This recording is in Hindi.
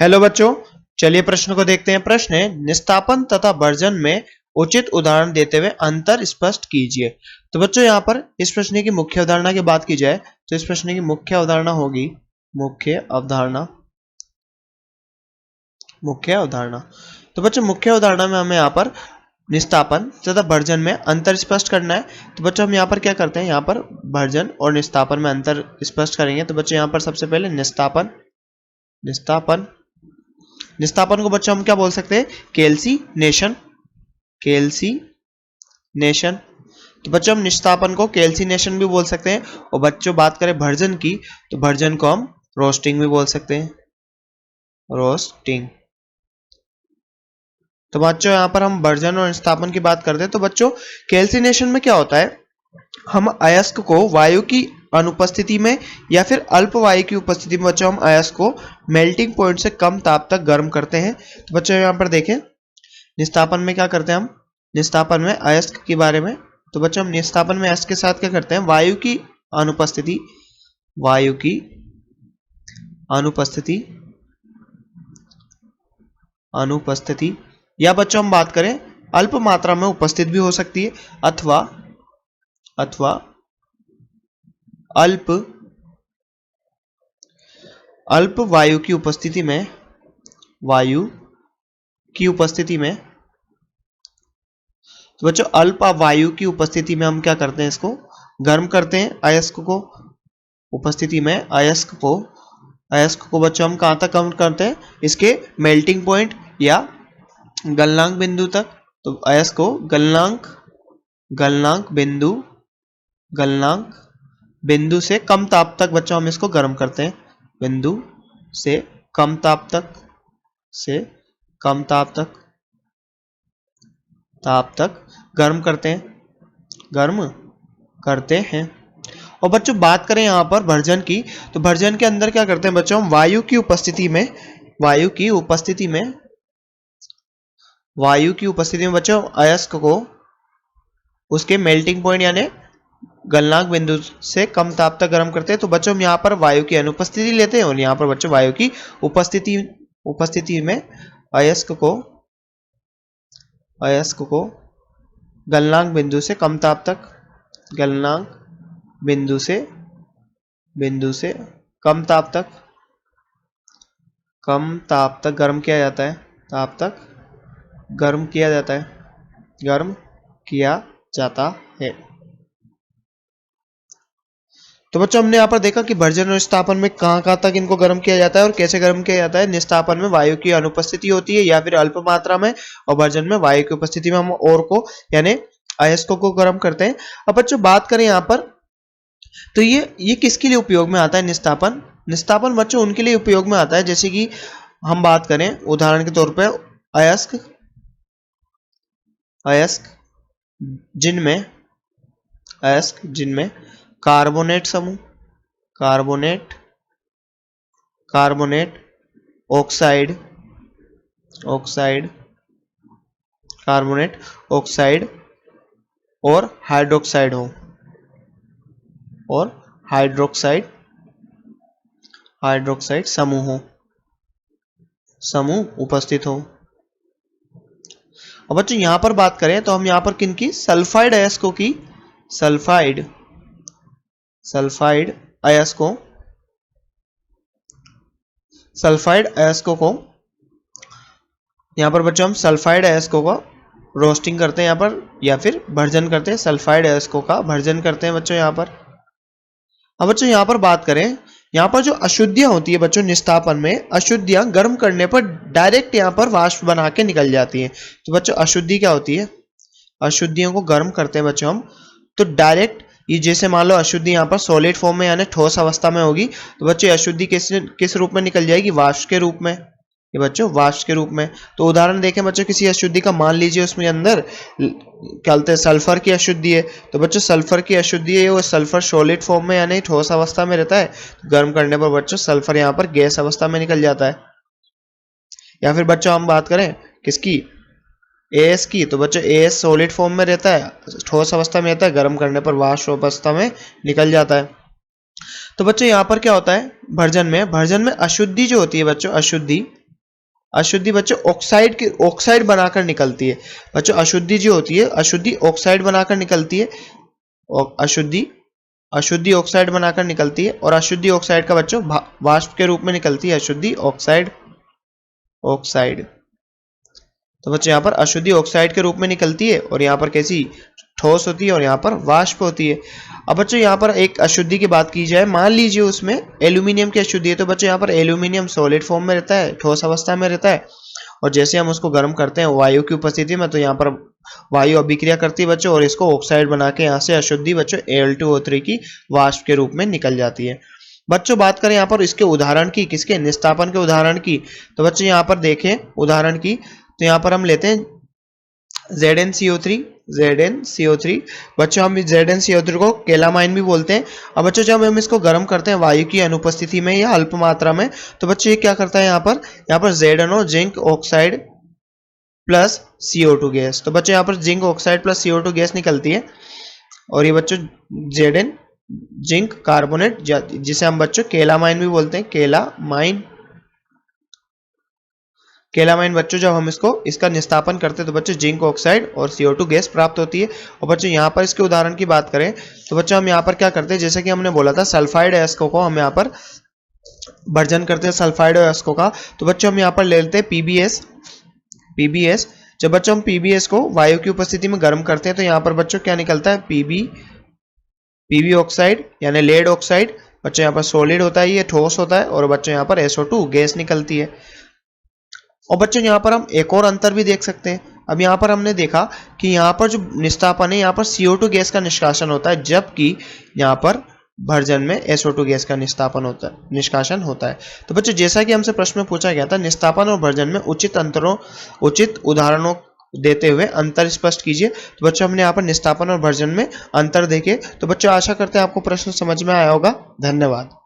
हेलो बच्चों, चलिए प्रश्न को देखते हैं। प्रश्न है, निस्तापन तथा भर्जन में उचित उदाहरण देते हुए अंतर स्पष्ट कीजिए। तो बच्चों यहाँ पर इस प्रश्न की मुख्य अवधारणा की बात की जाए तो इस प्रश्न की मुख्य अवधारणा होगी मुख्य अवधारणा। तो बच्चों मुख्य अवधारणा में हमें यहाँ पर निस्तापन तथा भर्जन में अंतर स्पष्ट करना है। तो बच्चों हम यहाँ पर क्या करते हैं, यहाँ पर भर्जन और निस्तापन में अंतर स्पष्ट करेंगे। तो बच्चों यहाँ पर सबसे पहले निस्तापन को बच्चों हम क्या बोल सकते हैं, कैल्सिनेशन। तो बच्चों हम निस्तापन को कैल्सिनेशन भी बोल सकते हैं। और बच्चों बात करें भर्जन की तो भर्जन को हम रोस्टिंग भी बोल सकते हैं, रोस्टिंग। तो बच्चों यहाँ पर हम भर्जन और निस्तापन की बात करते हैं। तो बच्चों कैल्सिनेशन में क्या होता है, हम अयस्क को वायु की अनुपस्थिति में या फिर अल्प वायु की उपस्थिति में बच्चों हम अयस्क को मेल्टिंग पॉइंट से कम ताप तक गर्म करते हैं। तो बच्चों यहाँ पर देखें निस्तापन में क्या करते हैं, हम निस्तापन में अयस्क के बारे में। तो बच्चों हम निस्तापन में अयस्क के साथ क्या करते हैं, वायु की अनुपस्थिति या बच्चों हम बात करें अल्प मात्रा में उपस्थित भी हो सकती है अथवा अल्प वायु की उपस्थिति में तो बच्चों अल्प वायु की उपस्थिति में हम क्या करते हैं, इसको गर्म करते हैं अयस्क को। उपस्थिति में अयस्क को बच्चों हम कहां तक गर्म करते हैं, इसके मेल्टिंग पॉइंट या गलनांक बिंदु तक। तो अयस्क को गलनांक बिंदु से कम ताप तक बच्चों हम इसको गर्म करते हैं। बिंदु से कम ताप तक गर्म करते हैं। और बच्चों बात करें यहाँ पर भर्जन की तो भर्जन के अंदर क्या करते हैं बच्चों, हम वायु की उपस्थिति में बच्चों अयस्क को उसके मेल्टिंग पॉइंट यानी गलनांक बिंदु से कम ताप तक गर्म करते हैं। तो बच्चों हम यहाँ पर वायु की अनुपस्थिति लेते हैं और यहाँ पर बच्चों वायु की उपस्थिति में अयस्क को गलनांक बिंदु से कम ताप तक कम ताप तक गर्म किया जाता है। तो बच्चों हमने यहाँ पर देखा कि भर्जन और निस्तापन में कहाँ तक इनको गर्म किया जाता है और कैसे गर्म किया जाता है। निस्तापन में वायु की अनुपस्थिति होती है या फिर अल्प मात्रा में, और भर्जन में वायु की उपस्थिति में हम और को यानी अयस्कों को गर्म करते हैं। अब बच्चों बात करें यहाँ पर तो ये किसके लिए उपयोग में आता है, निस्तापन बच्चों उनके लिए उपयोग में आता है जैसे कि हम बात करें उदाहरण के तौर पर अयस्क जिनमें कार्बोनेट समूह ऑक्साइड और हाइड्रोक्साइड समूह उपस्थित हो। और बच्चों यहां पर बात करें तो हम यहां पर किनकी, सल्फाइड अयस्कों की सल्फाइड अयस्कों को यहां पर बच्चों हम सल्फाइड अयस्कों को रोस्टिंग करते हैं यहाँ पर या फिर भर्जन करते हैं। सल्फाइड अयस्कों का भर्जन करते हैं बच्चों यहाँ पर। अब बच्चों यहाँ पर बात करें, यहाँ पर जो अशुद्धियां होती है बच्चों निस्तापन में, अशुद्धियां गर्म करने पर डायरेक्ट यहाँ पर वाष्प बना के निकल जाती हैं। तो बच्चों अशुद्धि क्या होती है, अशुद्धियों को गर्म करते हैं बच्चों हम तो डायरेक्ट ये जैसे मान लो अशुद्धि यहाँ पर सॉलिड फॉर्म में यानी ठोस अवस्था में होगी तो बच्चों अशुद्धि किस रूप में निकल जाएगी, वाष्प के रूप में। ये बच्चों वाष्प के रूप में। तो उदाहरण देखें बच्चों, किसी अशुद्धि का मान लीजिए उसमें अंदर क्या बोलते हैं सल्फर की अशुद्धि है। तो बच्चों सल्फर की अशुद्धि है, वो सल्फर सॉलिड फॉर्म में यानी ठोस अवस्था में रहता है। तो गर्म करने पर बच्चों सल्फर यहाँ पर गैस अवस्था में निकल जाता है। या फिर बच्चों हम बात करें किसकी, एस की, तो बच्चों एस सॉलिड फॉर्म में रहता है, ठोस अवस्था में रहता है, गर्म करने पर वाष्प अवस्था में निकल जाता है। तो बच्चों यहाँ पर क्या होता है भर्जन में अशुद्धि जो होती है बच्चों, अशुद्धि बच्चों ऑक्साइड बनाकर निकलती है। बच्चों अशुद्धि जो होती है, अशुद्धि ऑक्साइड बनाकर निकलती है, और अशुद्धि ऑक्साइड बनाकर निकलती है, और अशुद्धि ऑक्साइड का बच्चों वाष्प के रूप में निकलती है, अशुद्धि ऑक्साइड। तो बच्चों यहाँ पर अशुद्धि ऑक्साइड के रूप में निकलती है, और यहाँ पर कैसी ठोस होती है, और यहाँ पर वाष्प होती है। अब बच्चों यहाँ पर एक अशुद्धि की बात की जाए, मान लीजिए उसमें एल्यूमिनियम की अशुद्धि है, तो बच्चों यहाँ पर एल्यूमिनियम सॉलिड फॉर्म में रहता है, ठोस अवस्था में रहता है, और जैसे हम उसको गर्म करते हैं वायु की उपस्थिति में, तो यहाँ पर वायु अभिक्रिया करती है बच्चों, और इसको ऑक्साइड बना के यहाँ से अशुद्धि बच्चों Al2O3 की वाष्प के रूप में निकल जाती है। बच्चों बात करें यहाँ पर इसके उदाहरण की, किसके, निस्तापन के उदाहरण की, तो बच्चों यहाँ पर देखें उदाहरण की, तो यहाँ पर हम लेते हैं ZnCO3। बच्चों हम ZnCO3 को केलामाइन भी बोलते हैं। अब बच्चों जब हम इसको गर्म करते हैं वायु की अनुपस्थिति में या अल्प मात्रा में, तो बच्चों ये क्या करता है, यहाँ पर ZnO zinc oxide plus CO2 gas. तो बच्चों यहाँ पर zinc oxide plus CO2 gas निकलती है, और ये बच्चों Zn जिंक कार्बोनेट, जिसे हम बच्चों केलामाइन भी बोलते हैं, केलामाइन बच्चों जब हम इसका निस्तापन करते हैं, तो बच्चों जिंक ऑक्साइड और CO2 गैस प्राप्त होती है। और बच्चों यहाँ पर इसके उदाहरण की बात करें, तो बच्चों हम यहाँ पर क्या करते हैं, जैसे कि हमने बोला था सल्फाइड एस्को को हम यहाँ पर भर्जन करते हैं, सल्फाइड एस्को का, तो बच्चों हम यहाँ पर ले लेते हैं PbS। जब बच्चों हम PbS को वायु की उपस्थिति में गर्म करते हैं, तो यहाँ पर बच्चों क्या निकलता है, Pb ऑक्साइड यानी लेड ऑक्साइड। बच्चों यहाँ पर सॉलिड होता है, ये ठोस होता है, और बच्चों यहाँ पर SO2 गैस निकलती है। और बच्चों यहाँ पर हम एक और अंतर भी देख सकते हैं। अब यहाँ पर हमने देखा कि यहाँ पर जो निस्तापन है, यहाँ पर CO2 गैस का निष्कासन होता है, जबकि यहाँ पर भर्जन में SO2 गैस का निष्कासन होता है। तो बच्चों जैसा कि हमसे प्रश्न में पूछा गया था, निस्तापन और भर्जन में उचित उदाहरणों देते हुए अंतर स्पष्ट कीजिए। तो बच्चों हमने यहाँ पर निस्तापन और भर्जन में अंतर देखे। तो बच्चों आशा करते हैं आपको प्रश्न समझ में आया होगा। धन्यवाद।